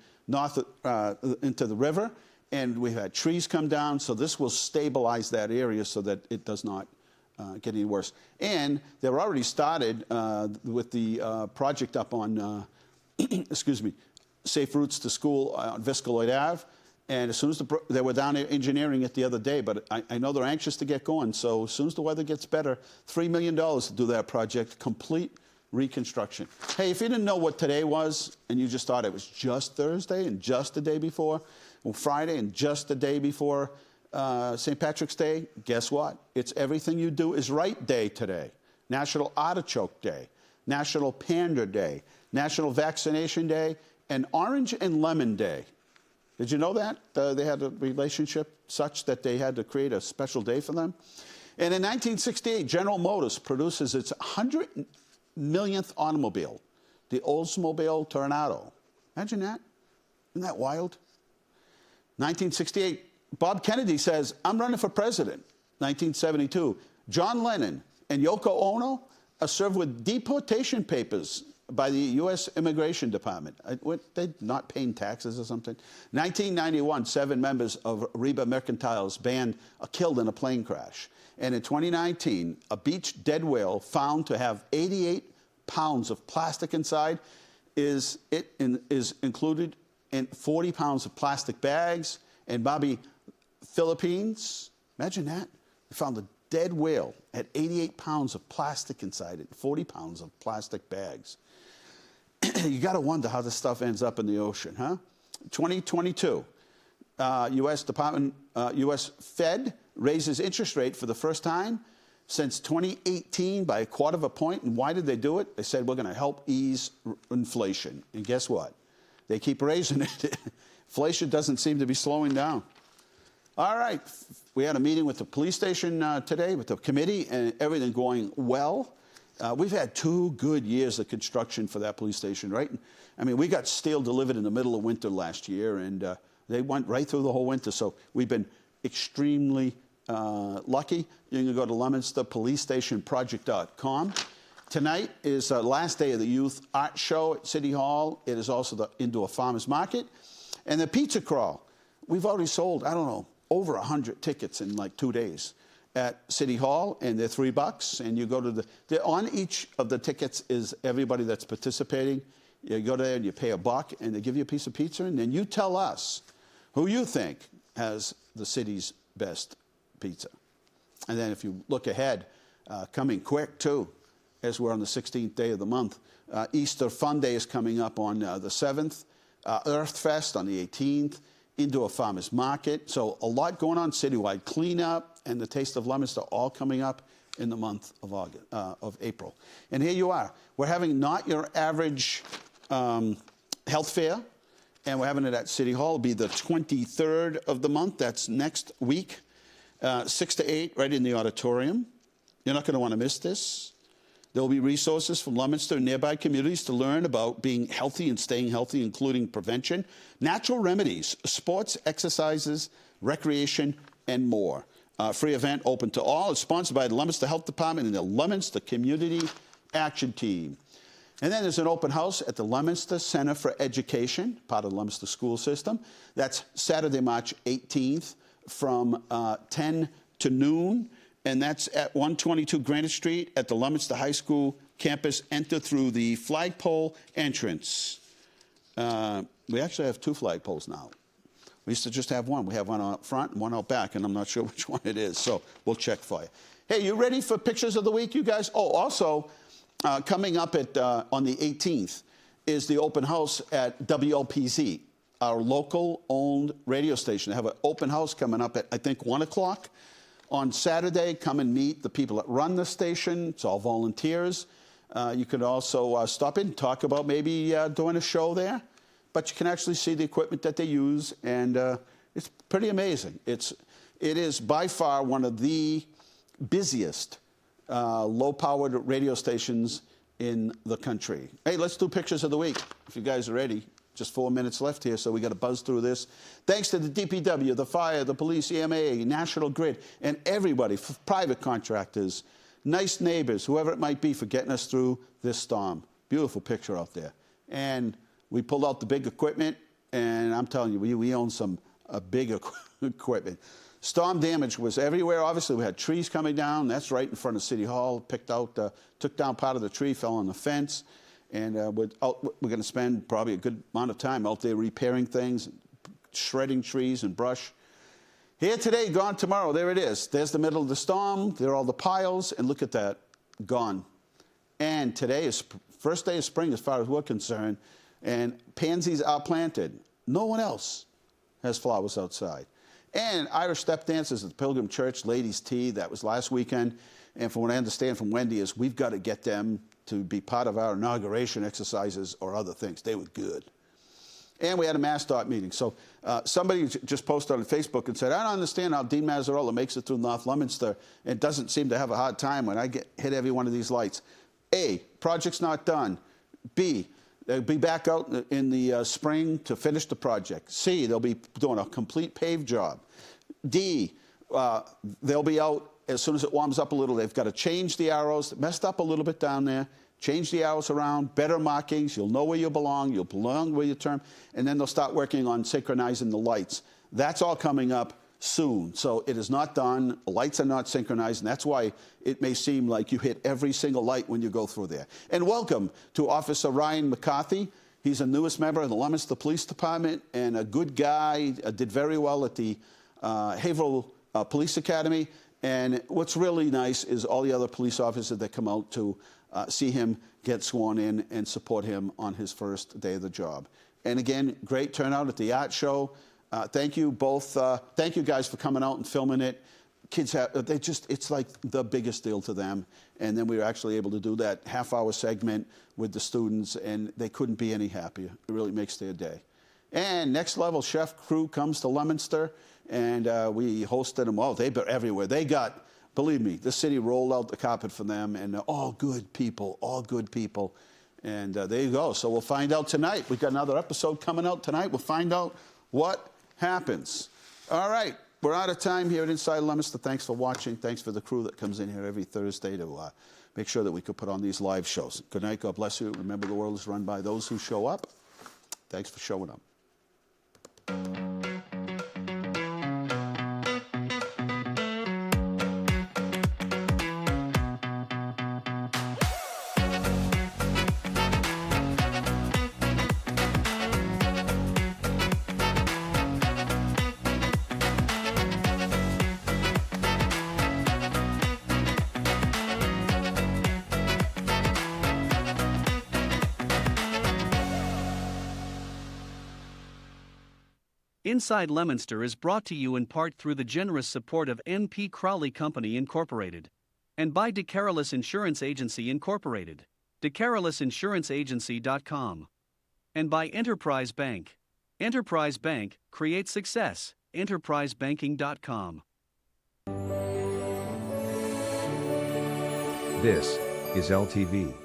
river, and we've had trees come down, so this will stabilize that area so that it does not get any worse. And they're already started with the project up on, excuse me, Safe Routes to School on Viscaloid Ave. And as soon as they were down there engineering it the other day, but I know they're anxious to get going. So as soon as the weather gets better, $3 million to do that project, complete reconstruction. Hey, if you didn't know what today was, and you just thought it was just Thursday and just the day before, or Friday and just the day before St. Patrick's Day, guess what? It's Everything You Do Is Right Day today. National Artichoke Day, National Panda Day, National Vaccination Day, and Orange and Lemon Day. Did you know that? They had a relationship such that they had to create a special day for them. And in 1968, General Motors produces its 100 millionth automobile, the Oldsmobile Tornado. Imagine that. Isn't that wild? 1968, Bob Kennedy says, I'm running for president. 1972. John Lennon and Yoko Ono are served with deportation papers by the U.S. Immigration Department. They're not paying taxes or something. 1991, 7 members of Reba Mercantiles band are killed in a plane crash. And in 2019, a beach dead whale found to have 88 pounds of plastic inside is included in 40 pounds of plastic bags. And Bobby, Philippines, imagine that. They found a dead whale had 88 pounds of plastic inside it, 40 pounds of plastic bags. You got to wonder how this stuff ends up in the ocean, huh? 2022, U.S. Fed raises interest rate for the first time since 2018 by 1/4 point. And why did they do it? They said, we're going to help ease inflation. And guess what? They keep raising it. Inflation doesn't seem to be slowing down. All right. We had a meeting with the police station today, with the committee, and everything going well. We've had 2 good years of construction for that police station, right? I mean, we got steel delivered in the middle of winter last year, and they went right through the whole winter. So we've been extremely lucky. You can go to LeominsterPoliceStationProject.com. Tonight is the last day of the youth art show at City Hall. It is also the indoor farmers market. And the pizza crawl. We've already sold, I don't know, over 100 tickets in like 2 days at City Hall, and they're $3. And you go to on each of the tickets is everybody that's participating. You go there and you pay $1, and they give you a piece of pizza, and then you tell us who you think has the city's best pizza. And then if you look ahead, coming quick too, as we're on the 16th day of the month, Easter Fun Day is coming up on the 7th, Earth Fest on the 18th, Indoor Farmers Market. So a lot going on, citywide cleanup, and the Taste of Leominster all coming up in the month of April. And here you are. We're having not your average health fair, and we're having it at City Hall. It'll be the 23rd of the month. That's next week, 6 to 8, right in the auditorium. You're not going to want to miss this. There will be resources from Leominster and nearby communities to learn about being healthy and staying healthy, including prevention, natural remedies, sports, exercises, recreation, and more. Free event open to all. It's sponsored by the Leominster Health Department and the Leominster Community Action Team. And then there's an open house at the Leominster Center for Education, part of the Leominster school system. That's Saturday, March 18th from 10 to noon. And that's at 122 Granite Street at the Leominster High School campus. Enter through the flagpole entrance. We actually have 2 flagpoles now. We used to just have one. We have one out front and one out back, and I'm not sure which one it is, so we'll check for you. Hey, you ready for Pictures of the Week, you guys? Oh, also, coming up on the 18th is the open house at WLPZ, our local-owned radio station. They have an open house coming up at, I think, 1 o'clock. On Saturday, come and meet the people that run the station. It's all volunteers. You could also stop in and talk about maybe doing a show there. But you can actually see the equipment that they use, and it's pretty amazing. It is by far one of the busiest low-powered radio stations in the country. Hey, let's do Pictures of the Week, if you guys are ready. Just 4 minutes left here, so we got to buzz through this. Thanks to the DPW, the fire, the police, EMA, National Grid, and everybody, private contractors, nice neighbors, whoever it might be, for getting us through this storm. Beautiful picture out there. And we pulled out the big equipment, and I'm telling you, we own some big equipment. Storm damage was everywhere. Obviously, we had trees coming down. That's right in front of City Hall. Took down part of the tree, fell on the fence. And we're going to spend probably a good amount of time out there repairing things, shredding trees and brush. Here today, gone tomorrow. There it is. There's the middle of the storm. There are all the piles. And look at that. Gone. And today is first day of spring as far as we're concerned. And pansies are planted. No one else has flowers outside. And Irish step dances at the Pilgrim Church, Ladies' Tea. That was last weekend. And from what I understand from Wendy is we've got to get them to be part of our inauguration exercises or other things. They were good. And we had a MassDOT meeting. So somebody just posted on Facebook and said, I don't understand how Dean Mazzarella makes it through North Leominster and doesn't seem to have a hard time when I hit every one of these lights. A, project's not done. B, they'll be back out in the spring to finish the project. C, they'll be doing a complete pave job. D, they'll be out as soon as it warms up a little, they've got to change the arrows. Messed up a little bit down there. Change the arrows around, better markings. You'll know where you belong. You'll belong where you turn. And then they'll start working on synchronizing the lights. That's all coming up soon. So it is not done. The lights are not synchronized. And that's why it may seem like you hit every single light when you go through there. And welcome to Officer Ryan McCarthy. He's the newest member of the Leominster Police Department and a good guy. Did very well at the Haverhill Police Academy. And what's really nice is all the other police officers that come out to see him get sworn in and support him on his first day of the job. And again, great turnout at the art show. Thank you both. Thank you guys for coming out and filming it. Kids it's like the biggest deal to them. And then we were actually able to do that half-hour segment with the students, and they couldn't be any happier. It really makes their day. And Next Level Chef crew comes to Leominster, and we hosted them. Oh, they've been everywhere. They got, believe me, the city rolled out the carpet for them, and all good people, all good people. And there you go. So we'll find out tonight. We've got another episode coming out tonight. We'll find out what happens. All right. We're out of time here at Inside Leominster. Thanks for watching. Thanks for the crew that comes in here every Thursday to make sure that we could put on these live shows. Good night. God bless you. Remember, the world is run by those who show up. Thanks for showing up. Inside Leominster is brought to you in part through the generous support of N.P. Crowley Company Incorporated and by DeCarolis Insurance Agency Incorporated, DeCarolisInsuranceAgency.com, and by Enterprise Bank. Enterprise Bank creates success. EnterpriseBanking.com. This is LTV.